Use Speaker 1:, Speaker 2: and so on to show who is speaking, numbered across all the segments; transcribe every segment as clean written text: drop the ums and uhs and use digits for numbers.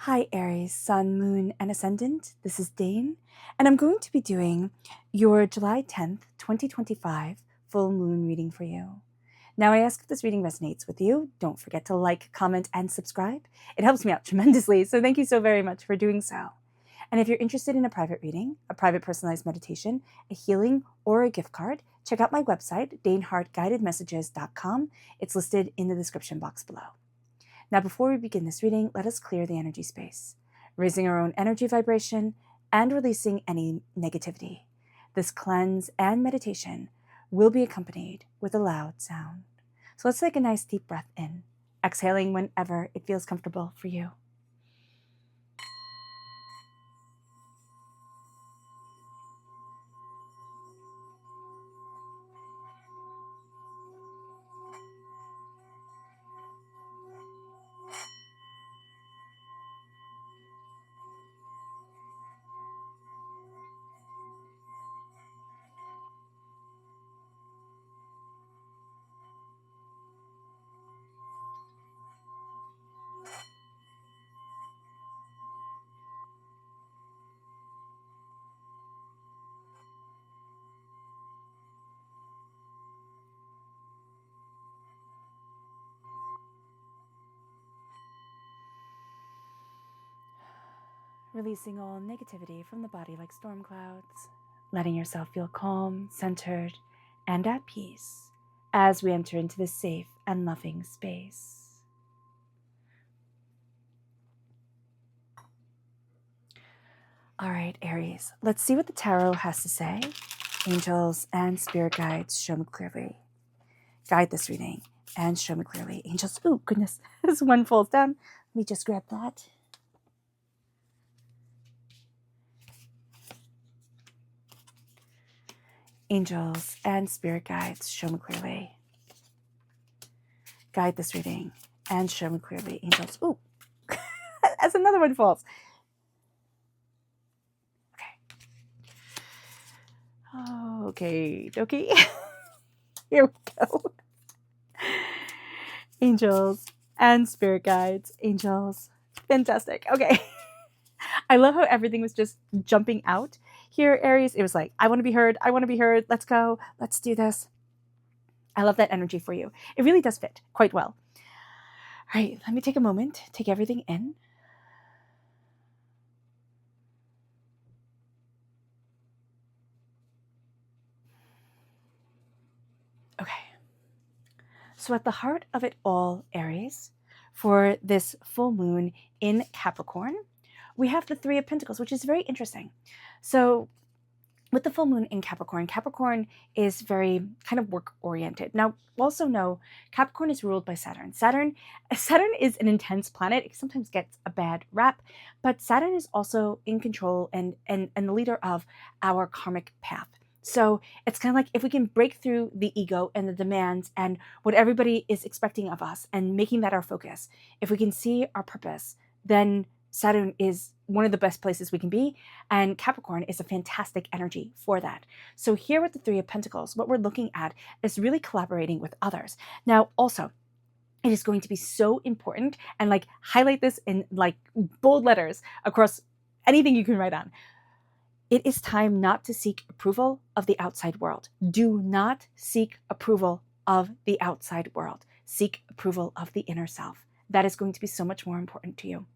Speaker 1: Hi Aries, Sun, Moon, and Ascendant. This is Dane, and I'm going to be doing your July 10th, 2025 full moon reading for you. Now, I ask if this reading resonates with you. Don't forget to like, comment, and subscribe. It helps me out tremendously, so thank you so very much for doing so. And if you're interested in a private reading, a private personalized meditation, a healing, or a gift card, check out my website, daneharttarot.com. It's listed in the description box below. Now, before we begin this reading, let us clear the energy space, raising our own energy vibration and releasing any negativity. This cleanse and meditation will be accompanied with a loud sound. So let's take a nice deep breath in, exhaling whenever it feels comfortable for you. Releasing all negativity from the body like storm clouds, letting yourself feel calm, centered, and at peace as we enter into this safe and loving space. All right, Aries, let's see what the tarot has to say. Angels and spirit guides, show me clearly. Guide this reading and show me clearly. Angels, oh goodness, this one falls down. Let me just grab that. Angels and spirit guides, show me clearly. Guide this reading and show me clearly. Angels, ooh, as another one falls. Okay, okay. Here we go. Angels and spirit guides, angels, fantastic. Okay. I love how everything was just jumping out here, Aries. It was like, I want to be heard. I want to be heard. Let's go. Let's do this. I love that energy for you. It really does fit quite well. All right, let me take a moment, take everything in. Okay. So at the heart of it all, Aries, for this full moon in Capricorn, we have the Three of Pentacles, which is very interesting. So with the full moon in Capricorn, Capricorn is very kind of work-oriented. Now, also know Capricorn is ruled by Saturn. Saturn is an intense planet. It sometimes gets a bad rap, but Saturn is also in control and the leader of our karmic path. So it's kind of like if we can break through the ego and the demands and what everybody is expecting of us and making that our focus, if we can see our purpose, then Saturn is one of the best places we can be, and Capricorn is a fantastic energy for that. So here with the Three of Pentacles, what we're looking at is really collaborating with others. Now, also, it is going to be so important, and like highlight this in like bold letters across anything you can write on. It is time not to seek approval of the outside world. Do not seek approval of the outside world. Seek approval of the inner self. That is going to be so much more important to you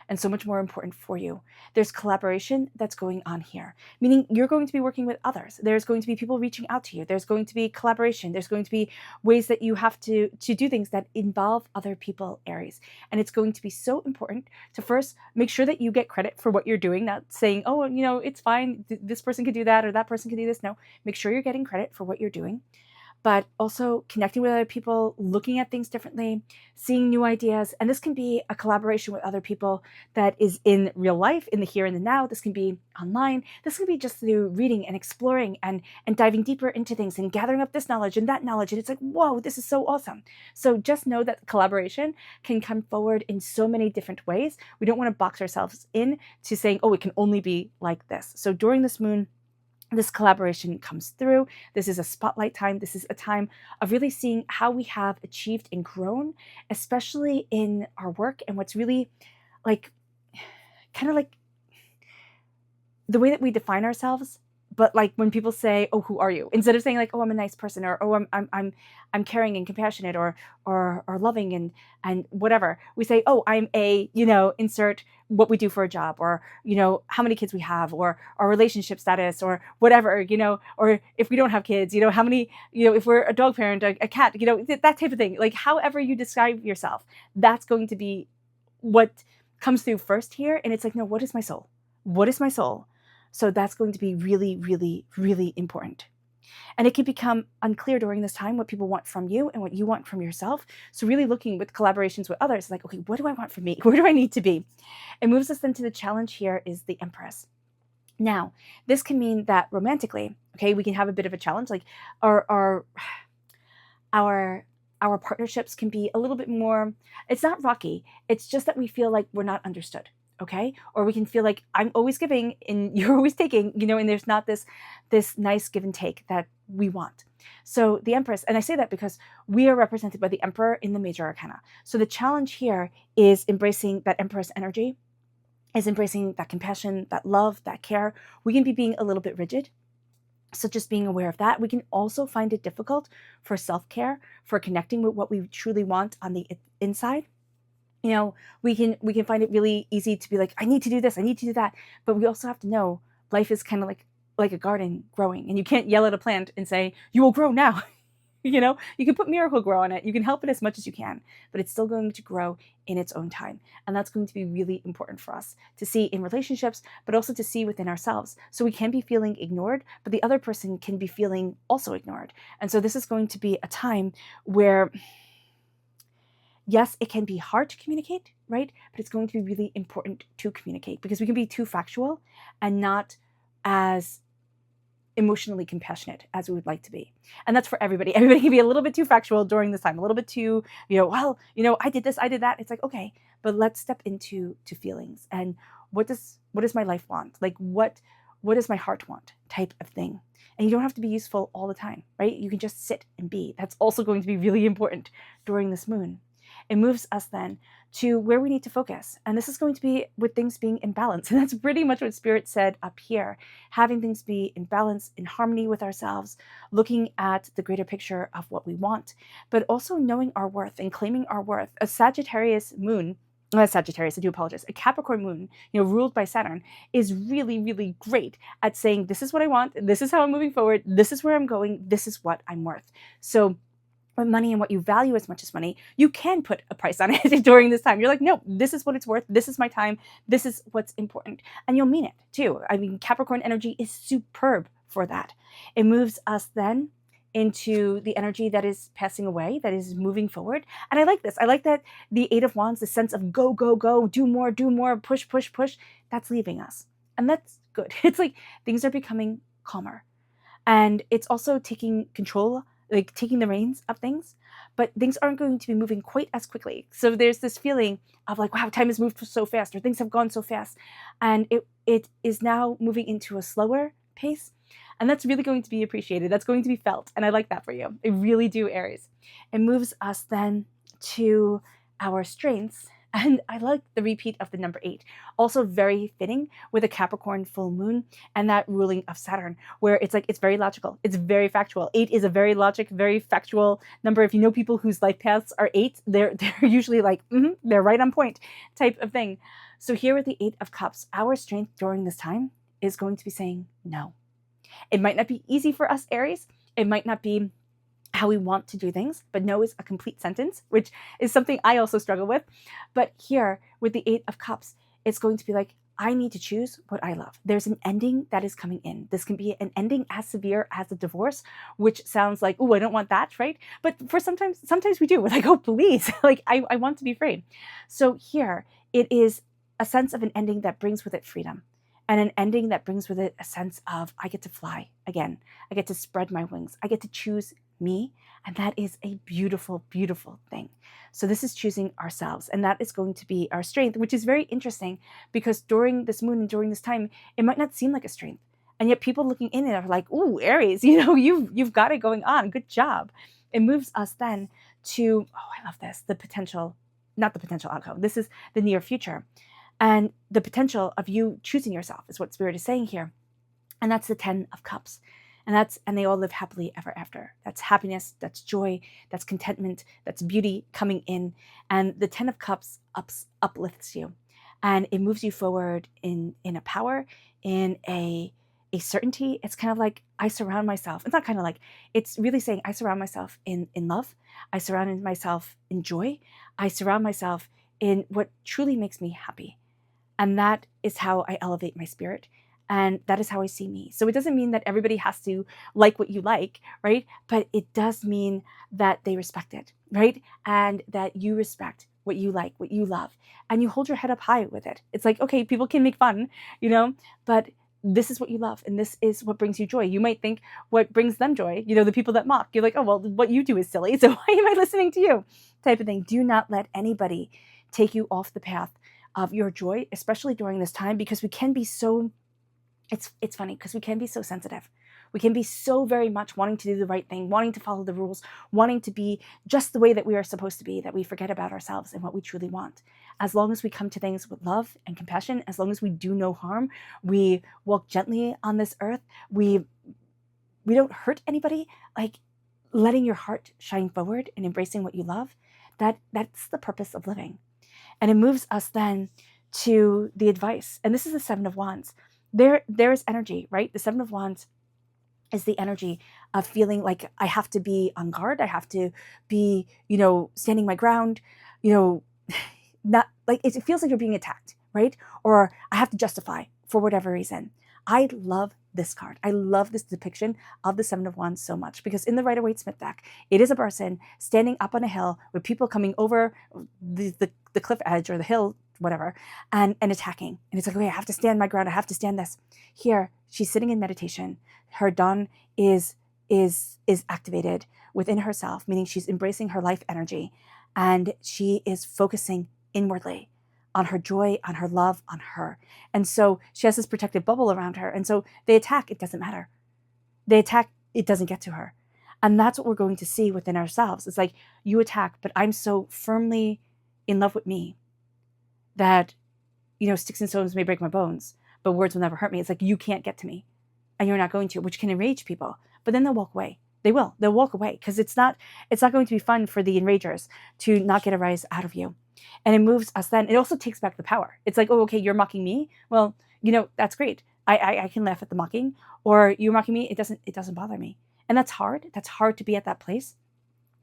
Speaker 1: and so much more important for you. There's collaboration that's going on here, meaning you're going to be working with others. There's going to be people reaching out to you. There's going to be collaboration. There's going to be ways that you have to do things that involve other people, Aries. And it's going to be so important to first make sure that you get credit for what you're doing, not saying, oh, you know, it's fine. This person could do that or that person could do this. No, make sure you're getting credit for what you're doing, but also connecting with other people, looking at things differently, seeing new ideas. And this can be a collaboration with other people that is in real life, in the here and the now. This can be online. This can be just through reading and exploring and diving deeper into things and gathering up this knowledge and that knowledge. And it's like, whoa, this is so awesome. So just know that collaboration can come forward in so many different ways. We don't want to box ourselves in to saying, oh, it can only be like this. So during this moon, this collaboration comes through. This is a spotlight time. This is a time of really seeing how we have achieved and grown, especially in our work and what's really like kind of like the way that we define ourselves. But like when people say, "Oh, who are you?" Instead of saying like, "Oh, I'm a nice person," or "Oh, I'm caring and compassionate," or loving and whatever, we say, "Oh, I'm a," insert what we do for a job, or how many kids we have, or our relationship status, or whatever, or if we don't have kids, how many, if we're a dog parent, a cat, that type of thing. Like however you describe yourself, that's going to be what comes through first here. And it's like, no, what is my soul? What is my soul? So that's going to be really, really, really important. And it can become unclear during this time what people want from you and what you want from yourself. So really looking with collaborations with others, like, okay, what do I want from me? Where do I need to be? It moves us then to the challenge here is the Empress. Now, this can mean that romantically, okay, we can have a bit of a challenge. Like our partnerships can be a little bit more, it's not rocky. It's just that we feel like we're not understood. Okay. Or we can feel like I'm always giving and you're always taking, and there's not this nice give and take that we want. So the Empress, and I say that because we are represented by the Emperor in the major arcana. So the challenge here is embracing that Empress energy, is embracing that compassion, that love, that care. We can be being a little bit rigid. So just being aware of that. We can also find it difficult for self-care, for connecting with what we truly want on the inside. We can find it really easy to be like, I need to do this, I need to do that. But we also have to know life is kind of like a garden growing, and you can't yell at a plant and say, you will grow now. You can put Miracle-Gro on it. You can help it as much as you can, but it's still going to grow in its own time. And that's going to be really important for us to see in relationships, but also to see within ourselves. So we can be feeling ignored, but the other person can be feeling also ignored. And so this is going to be a time where, yes, it can be hard to communicate, right? But it's going to be really important to communicate, because we can be too factual and not as emotionally compassionate as we would like to be. And that's for everybody. Everybody can be a little bit too factual during this time, a little bit too, I did this, I did that. It's like, okay, but let's step into feelings. And what does my life want? Like what does my heart want type of thing? And you don't have to be useful all the time, right? You can just sit and be. That's also going to be really important during this moon. It moves us then to where we need to focus. And this is going to be with things being in balance. And that's pretty much what Spirit said up here. Having things be in balance, in harmony with ourselves, looking at the greater picture of what we want, but also knowing our worth and claiming our worth. A Sagittarius moon, Sagittarius, I do apologize. A Capricorn moon, ruled by Saturn, is really, really great at saying, this is what I want. This is how I'm moving forward. This is where I'm going. This is what I'm worth. So with money and what you value as much as money, you can put a price on it during this time. You're like, no, this is what it's worth. This is my time. This is what's important. And you'll mean it too. I mean, Capricorn energy is superb for that. It moves us then into the energy that is passing away, that is moving forward. And I like this. I like that the Eight of Wands, the sense of go, go, go, do more, push, push, push, that's leaving us. And that's good. It's like things are becoming calmer. And it's also taking control, like taking the reins of things, but things aren't going to be moving quite as quickly. So there's this feeling of like, wow, time has moved so fast, or things have gone so fast. And it is now moving into a slower pace. And that's really going to be appreciated. That's going to be felt. And I like that for you. I really do, Aries. It moves us then to our strengths. And I like the repeat of the number 8. Also very fitting with a Capricorn full moon and that ruling of Saturn, where it's like, it's very logical. It's very factual. 8 is a very logic, very factual number. If you know people whose life paths are 8, they're usually like, they're right on point type of thing. So here with the 8 of Cups, our strength during this time is going to be saying no. It might not be easy for us, Aries. It might not be how we want to do things, but no is a complete sentence, which is something I also struggle with. But here with the 8 of Cups, it's going to be like, I need to choose what I love. There's an ending that is coming in. This can be an ending as severe as a divorce, which sounds like, oh, I don't want that, right? But for sometimes we do. We're like, oh, please, like I want to be free. So here it is a sense of an ending that brings with it freedom. And an ending that brings with it a sense of, I get to fly again. I get to spread my wings. I get to choose me. And that is a beautiful, beautiful thing. So this is choosing ourselves. And that is going to be our strength, which is very interesting because during this moon and during this time, it might not seem like a strength. And yet people looking in it are like, ooh, Aries, you've got it going on. Good job. It moves us then to, oh, I love this, not the potential outcome. This is the near future. And the potential of you choosing yourself is what Spirit is saying here. And that's the 10 of Cups. And they all live happily ever after. That's happiness, that's joy, that's contentment, that's beauty coming in. And the 10 of Cups uplifts you. And it moves you forward in a power, in a certainty. It's kind of like I surround myself. It's not kind of like, it's really saying I surround myself in love. I surround myself in joy. I surround myself in what truly makes me happy. And that is how I elevate my spirit. And that is how I see me. So it doesn't mean that everybody has to like what you like, right? But it does mean that they respect it, right? And that you respect what you like, what you love, and you hold your head up high with it. It's like, okay, people can make fun, but this is what you love, and this is what brings you joy. You might think what brings them joy, the people that mock, you're like, oh, well, what you do is silly, so why am I listening to you? Type of thing. Do not let anybody take you off the path of your joy, especially during this time, because we can be so, it's funny, because we can be so sensitive. We can be so very much wanting to do the right thing, wanting to follow the rules, wanting to be just the way that we are supposed to be, that we forget about ourselves and what we truly want. As long as we come to things with love and compassion, as long as we do no harm, we walk gently on this earth, we don't hurt anybody, like letting your heart shine forward and embracing what you love, that's the purpose of living. And it moves us then to the advice. And this is the 7 of Wands. There is energy, right? The 7 of Wands is the energy of feeling like I have to be on guard. I have to be, standing my ground, not like it feels like you're being attacked, right? Or I have to justify for whatever reason. I love this card. I love this depiction of the 7 of Wands so much, because in the Rider-Waite-Smith deck, it is a person standing up on a hill with people coming over the cliff edge or the hill, whatever, and attacking. And it's like, okay, I have to stand my ground. I have to stand this. Here, she's sitting in meditation. Her dawn is activated within herself, meaning she's embracing her life energy, and she is focusing inwardly on her joy, on her love, on her. And so she has this protective bubble around her. And so they attack, it doesn't matter. They attack, it doesn't get to her. And that's what we're going to see within ourselves. It's like, you attack, but I'm so firmly in love with me that, sticks and stones may break my bones, but words will never hurt me. It's like, you can't get to me, and you're not going to, which can enrage people. But then they'll walk away. They'll walk away, because it's not going to be fun for the enragers to not get a rise out of you. And it moves us then. It also takes back the power. It's like, oh, okay, you're mocking me. Well, that's great. I can laugh at the mocking. Or you're mocking me. It doesn't bother me. And that's hard. That's hard to be at that place.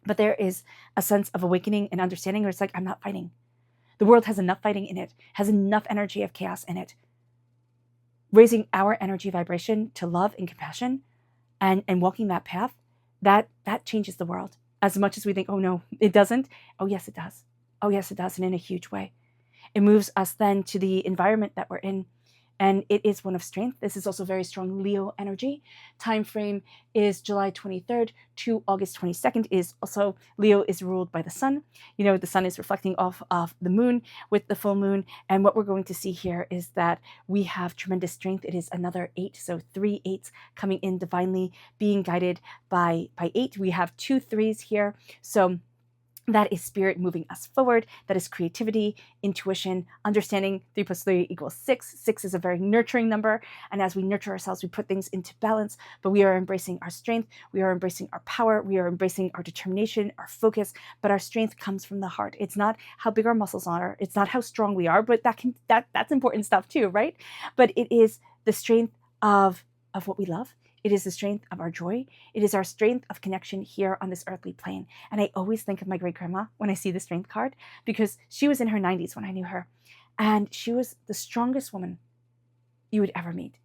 Speaker 1: But there is a sense of awakening and understanding where it's like, I'm not fighting. The world has enough fighting in it, has enough energy of chaos in it. Raising our energy vibration to love and compassion and walking that path, that changes the world. As much as we think, oh no, it doesn't. Oh yes, it does. Oh yes, it does, and in a huge way. It moves us then to the environment that we're in, and it is one of strength. This is also very strong Leo energy. Time frame is July 23rd to August 22nd. Is also, Leo is ruled by the sun. The sun is reflecting off of the moon with the full moon. And what we're going to see here is that we have tremendous strength. It is another 8. So 3 8s coming in divinely, being guided by 8. We have 2 3s here. So that is spirit moving us forward. That is creativity, intuition, understanding. 3 + 3 = 6. 6 is a very nurturing number. And as we nurture ourselves, we put things into balance. But we are embracing our strength. We are embracing our power. We are embracing our determination, our focus. But our strength comes from the heart. It's not how big our muscles are. It's not how strong we are. But that's important stuff too, right? But it is the strength of what we love. It is the strength of our joy. It is our strength of connection here on this earthly plane. And I always think of my great-grandma when I see the strength card, because she was in her 90s when I knew her. And she was the strongest woman you would ever meet.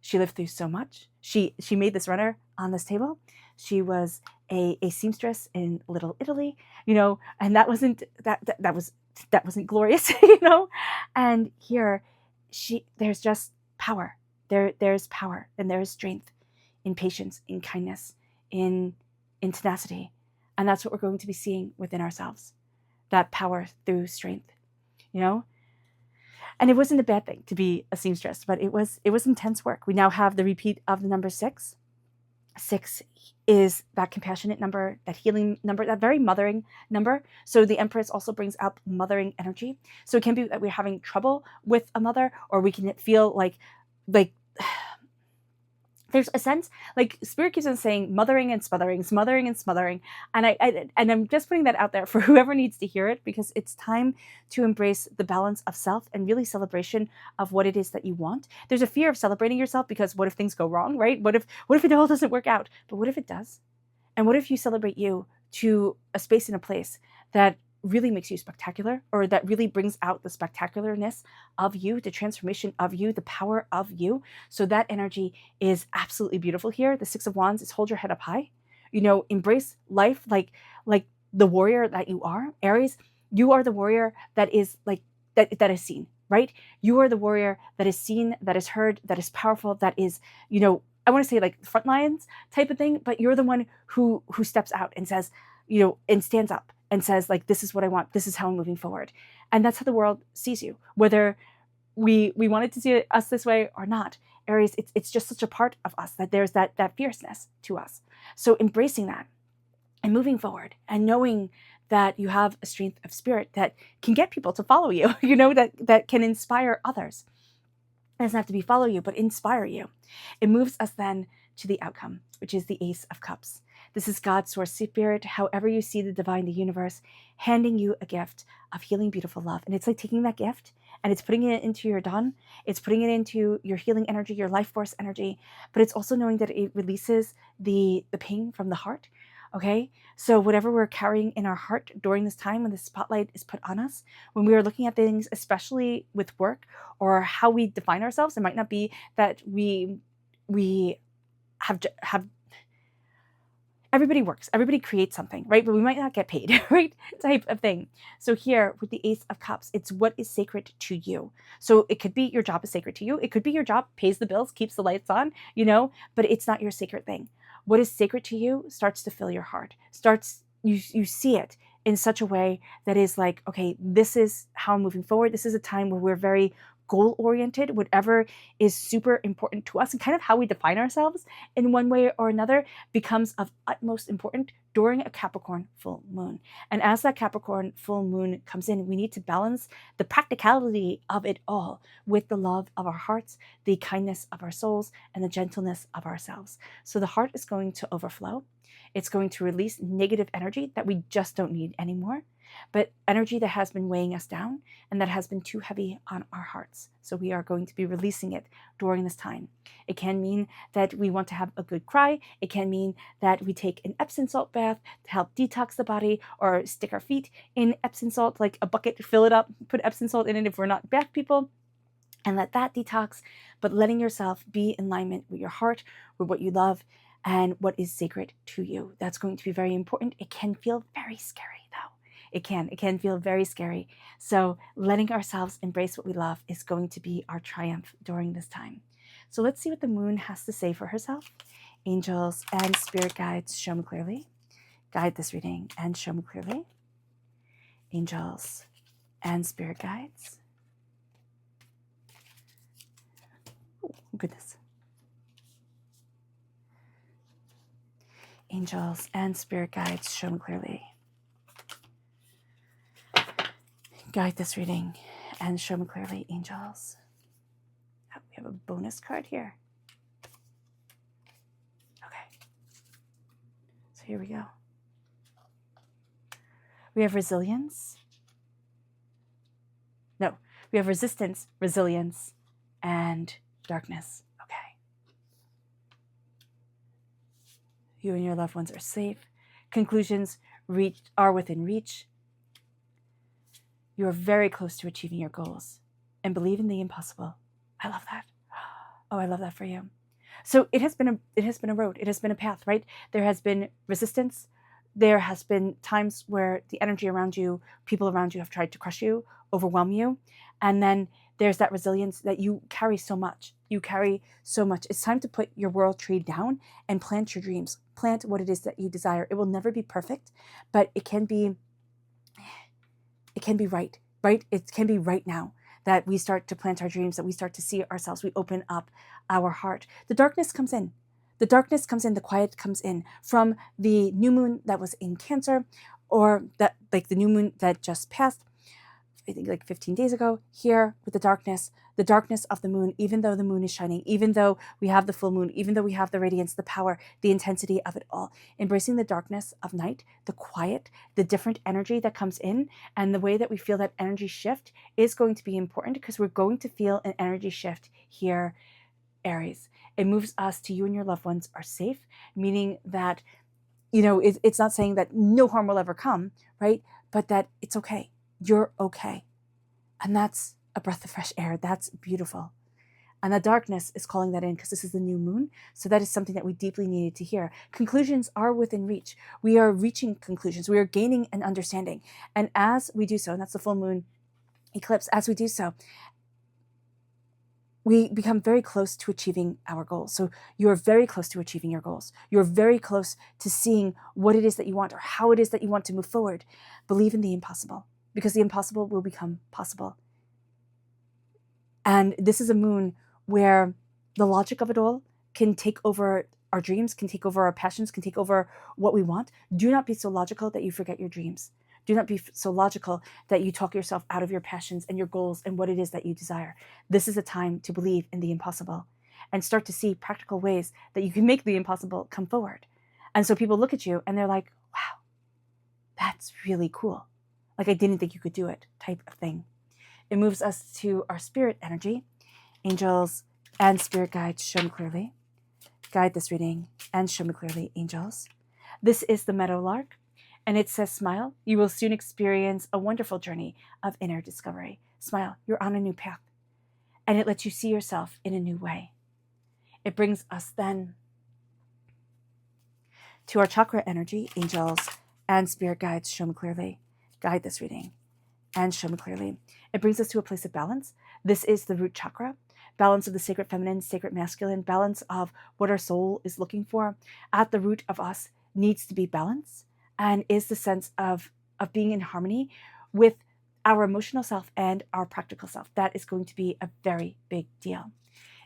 Speaker 1: She lived through so much. She made this runner on this table. She was a seamstress in Little Italy, and that wasn't glorious, And here, there's just power. There's power and there's strength in patience, in kindness, in tenacity. And that's what we're going to be seeing within ourselves. That power through strength, And it wasn't a bad thing to be a seamstress, but it was intense work. We now have the repeat of the number 6. 6 is that compassionate number, that healing number, that very mothering number. So the Empress also brings up mothering energy. So it can be that we're having trouble with a mother, or we can feel like there's a sense, like Spirit keeps on saying mothering and smothering, smothering and smothering. And I'm just putting that out there for whoever needs to hear it, because it's time to embrace the balance of self and really celebration of what it is that you want. There's a fear of celebrating yourself because what if things go wrong, right? What if it all doesn't work out? But what if it does? And what if you celebrate you to a space and a place that really makes you spectacular, or that really brings out the spectacularness of you, the transformation of you, the power of you. So that energy is absolutely beautiful here. The Six of Wands is hold your head up high. Embrace life like the warrior that you are. Aries, you are the warrior that is like that is seen, right? You are the warrior that is seen, that is heard, that is powerful, that is, I want to say like front lines type of thing, but you're the one who steps out and says, and stands up and says, like, this is what I want. This is how I'm moving forward. And that's how the world sees you, whether we wanted to see us this way or not. Aries, it's just such a part of us that there's that fierceness to us. So embracing that and moving forward and knowing that you have a strength of spirit that can get people to follow you, that can inspire others. It doesn't have to be follow you, but inspire you. It moves us then to the outcome, which is the Ace of Cups. This is God's source spirit, however you see the divine, the universe, handing you a gift of healing, beautiful love. And it's like taking that gift and it's putting it into your dawn. It's putting it into your healing energy, your life force energy, but it's also knowing that it releases the pain from the heart. Okay, so whatever we're carrying in our heart during this time when the spotlight is put on us, when we are looking at things, especially with work or how we define ourselves, it might not be that we have everybody works, everybody creates something, right? But we might not get paid, right? Type of thing. So here with the Ace of Cups, it's what is sacred to you. So it could be your job is sacred to you. It could be your job pays the bills, keeps the lights on, but it's not your sacred thing. What is sacred to you starts to fill your heart, you see it in such a way that is like, okay, this is how I'm moving forward. This is a time where we're very goal-oriented, whatever is super important to us and kind of how we define ourselves in one way or another becomes of utmost importance during a Capricorn full moon. And as that Capricorn full moon comes in, we need to balance the practicality of it all with the love of our hearts, the kindness of our souls, and the gentleness of ourselves. So the heart is going to overflow. It's going to release negative energy that we just don't need anymore, but energy that has been weighing us down and that has been too heavy on our hearts. So we are going to be releasing it during this time. It can mean that we want to have a good cry. It can mean that we take an Epsom salt bath to help detox the body, or stick our feet in Epsom salt, like a bucket, fill it up, put Epsom salt in it if we're not bath people, and let that detox. But letting yourself be in alignment with your heart, with what you love, and what is sacred to you. That's going to be very important. It can feel very scary though. It can feel very scary. So letting ourselves embrace what we love is going to be our triumph during this time. So let's see what the moon has to say for herself. Angels and spirit guides, show me clearly. Guide this reading and show me clearly. Angels and spirit guides. Oh, goodness. Angels and spirit guides, show me clearly. Guide this reading and show me clearly, angels. Oh, we have a bonus card here. Okay. So here we go. We have resilience. No, we have resistance, resilience, and darkness. Okay. You and your loved ones are safe. Conclusions are within reach. You are very close to achieving your goals, and believe in the impossible. I love that. Oh, I love that for you. So it has been a road. It has been a path, right? There has been resistance. There has been times where the energy around you, people around you have tried to crush you, overwhelm you. And then there's that resilience that you carry so much. You carry so much. It's time to put your world tree down and plant your dreams. Plant what it is that you desire. It will never be perfect, but it can be right? It can be right now that we start to plant our dreams, that we start to see ourselves, we open up our heart. The darkness comes in. the darkness comes in, the quiet comes in from the new moon that was in Cancer, or that like the new moon that just passed, I think like 15 days ago, here with the darkness of the moon, even though the moon is shining, even though we have the full moon, even though we have the radiance, the power, the intensity of it all, embracing the darkness of night, the quiet, the different energy that comes in, and the way that we feel that energy shift is going to be important, because we're going to feel an energy shift here, Aries. It moves us to you and your loved ones are safe, meaning that, it's not saying that no harm will ever come, right? But that it's okay. You're okay. And that's a breath of fresh air. That's beautiful. And the darkness is calling that in because this is the new moon. So that is something that we deeply needed to hear. Conclusions are within reach. We are reaching conclusions. We are gaining an understanding. And as we do so, and that's the full moon eclipse, as we do so, we become very close to achieving our goals. So you're very close to achieving your goals. You're very close to seeing what it is that you want or how it is that you want to move forward. Believe in the impossible, because the impossible will become possible. And this is a moon where the logic of it all can take over our dreams, can take over our passions, can take over what we want. Do not be so logical that you forget your dreams. Do not be so logical that you talk yourself out of your passions and your goals and what it is that you desire. This is a time to believe in the impossible and start to see practical ways that you can make the impossible come forward. And so people look at you and they're like, wow, that's really cool. Like, I didn't think you could do it, type of thing. It moves us to our spirit energy. Angels and spirit guides, show me clearly. Guide this reading and show me clearly, angels. This is the meadowlark, and it says, smile. You will soon experience a wonderful journey of inner discovery. Smile. You're on a new path. And it lets you see yourself in a new way. It brings us then to our chakra energy. Angels and spirit guides, show me clearly. Guide this reading and show me clearly. It brings us to a place of balance. This is the root chakra. Balance of the sacred feminine, sacred masculine, balance of what our soul is looking for. At the root of us needs to be balance, and is the sense of being in harmony with our emotional self and our practical self. That is going to be a very big deal.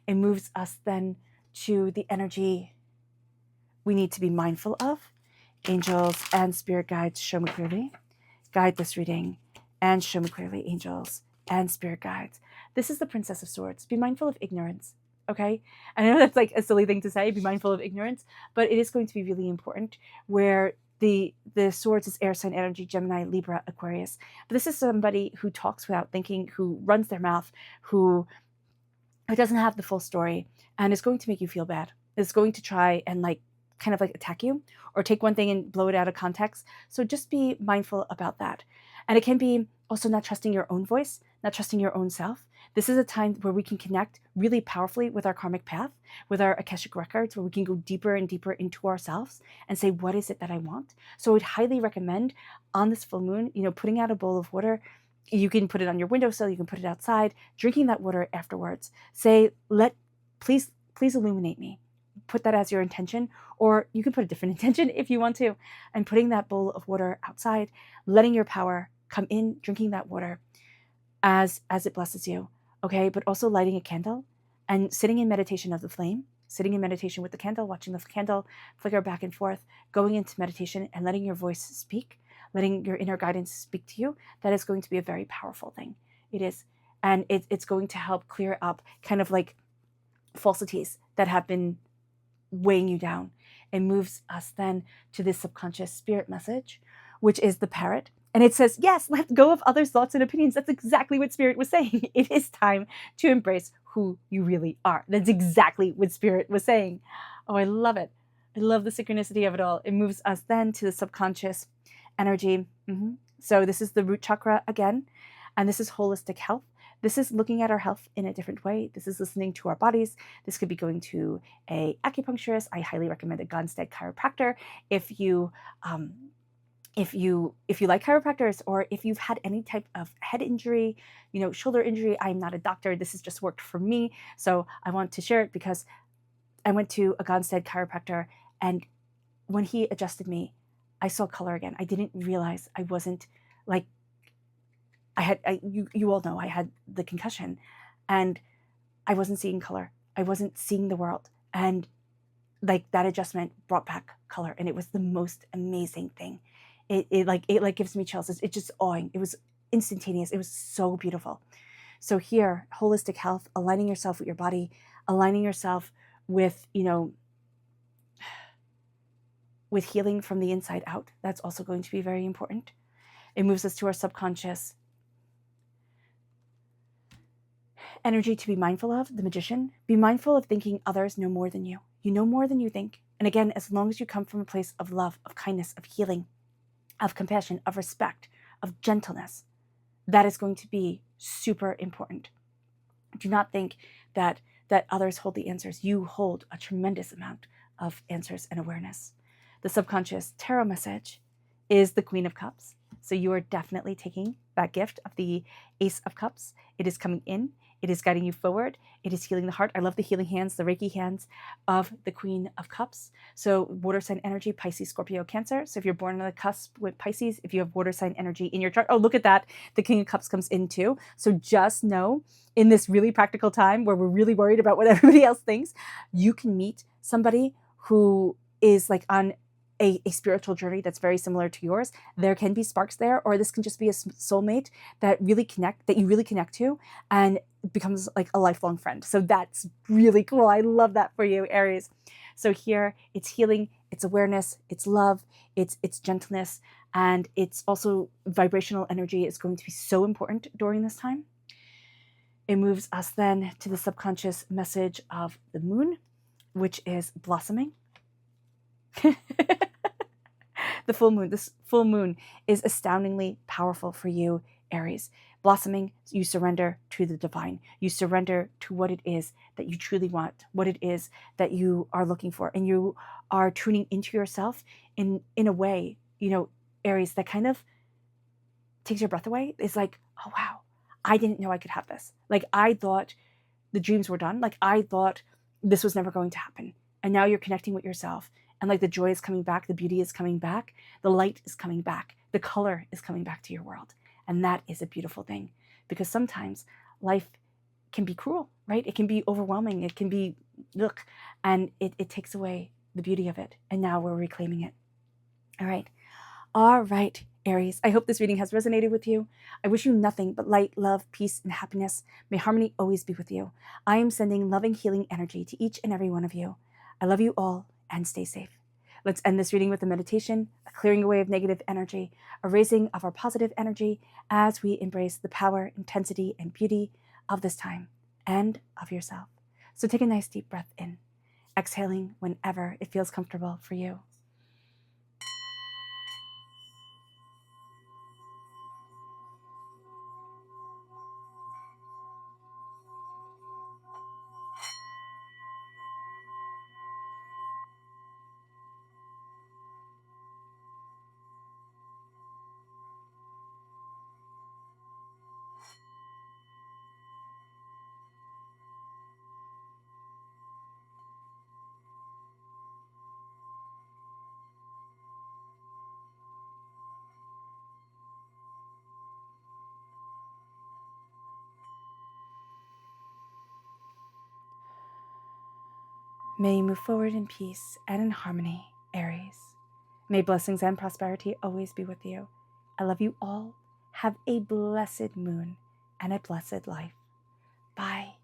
Speaker 1: It moves us then to the energy we need to be mindful of. Angels and spirit guides, show me clearly. Guide this reading and show me clearly, angels and spirit guides. This is the Princess of Swords. Be mindful of ignorance, okay? I know that's like a silly thing to say, be mindful of ignorance, but it is going to be really important, where the swords is air sign energy, Gemini, Libra, Aquarius. But this is somebody who talks without thinking, who runs their mouth, who doesn't have the full story, and is going to make you feel bad. Is going to try and kind of attack you, or take one thing and blow it out of context. So just be mindful about that. And it can be also not trusting your own voice, not trusting your own self. This is a time where we can connect really powerfully with our karmic path, with our Akashic records, where we can go deeper and deeper into ourselves and say, what is it that I want? So I would highly recommend on this full moon, putting out a bowl of water. You can put it on your windowsill, you can put it outside, drinking that water afterwards. Say, please illuminate me. Put that as your intention, or you can put a different intention if you want to, and putting that bowl of water outside, letting your power come in, drinking that water as it blesses you, okay? But also lighting a candle and sitting in meditation of the flame, sitting in meditation with the candle, watching the candle flicker back and forth, going into meditation and letting your voice speak, letting your inner guidance speak to you. That is going to be a very powerful thing. It is. And it's going to help clear up kind of falsities that have been weighing you down. It moves us then to this subconscious spirit message, which is the parrot. And it says, yes, let go of others' thoughts and opinions. That's exactly what Spirit was saying. It is time to embrace who you really are. That's exactly what Spirit was saying. Oh, I love it. I love the synchronicity of it all. It moves us then to the subconscious energy. So this is the root chakra again, and this is holistic health. This is looking at our health in a different way. This is listening to our bodies. This could be going to a acupuncturist. I highly recommend a Gonstead chiropractor if you like chiropractors, or if you've had any type of head injury, shoulder injury. I'm not a doctor. This has just worked for me. So I want to share it because I went to a Gonstead chiropractor, and when he adjusted me, I saw color again. I didn't realize I wasn't you all know I had the concussion, and I wasn't seeing color. I wasn't seeing the world. And like that adjustment brought back color, and it was the most amazing thing. It gives me chills. It's just awing. It was instantaneous. It was so beautiful. So here, holistic health, aligning yourself with your body, aligning yourself with, with healing from the inside out. That's also going to be very important. It moves us to our subconscious energy to be mindful of, the magician. Be mindful of thinking others know more than you. You know more than you think. And again, as long as you come from a place of love, of kindness, of healing, of compassion, of respect, of gentleness, that is going to be super important. Do not think that others hold the answers. You hold a tremendous amount of answers and awareness. The subconscious tarot message is the Queen of Cups. So you are definitely taking that gift of the Ace of Cups. It is coming in. It is guiding you forward. It is healing the heart. I love the healing hands, the Reiki hands of the Queen of Cups. So water sign energy, Pisces, Scorpio, Cancer. So if you're born on the cusp with Pisces, if you have water sign energy in your chart, oh, look at that. The King of Cups comes in too. So just know in this really practical time where we're really worried about what everybody else thinks, you can meet somebody who is like on a spiritual journey that's very similar to yours. There can be sparks there, or this can just be a soulmate that you really connect to and becomes like a lifelong friend. So that's really cool. I love that for you, Aries. So here it's healing, it's awareness, it's love, it's gentleness, and it's also vibrational energy is going to be so important during this time. It moves us then to the subconscious message of the moon, which is blossoming. The full moon. This full moon is astoundingly powerful for you, Aries. Blossoming, you surrender to the divine. You surrender to what it is that you truly want, what it is that you are looking for. And you are tuning into yourself in a way, Aries, that kind of takes your breath away. It's like, oh, wow, I didn't know I could have this. Like, I thought the dreams were done. Like, I thought this was never going to happen. And now you're connecting with yourself. And like the joy is coming back, the beauty is coming back, the light is coming back, the color is coming back to your world. And that is a beautiful thing, because sometimes life can be cruel, right? It can be overwhelming. It can be, and it takes away the beauty of it. And now we're reclaiming it. All right, Aries. I hope this reading has resonated with you. I wish you nothing but light, love, peace, and happiness. May harmony always be with you. I am sending loving, healing energy to each and every one of you. I love you all. And stay safe. Let's end this reading with a meditation, a clearing away of negative energy, a raising of our positive energy as we embrace the power, intensity, and beauty of this time and of yourself. So take a nice deep breath in, exhaling whenever it feels comfortable for you. May you move forward in peace and in harmony, Aries. May blessings and prosperity always be with you. I love you all. Have a blessed moon and a blessed life. Bye.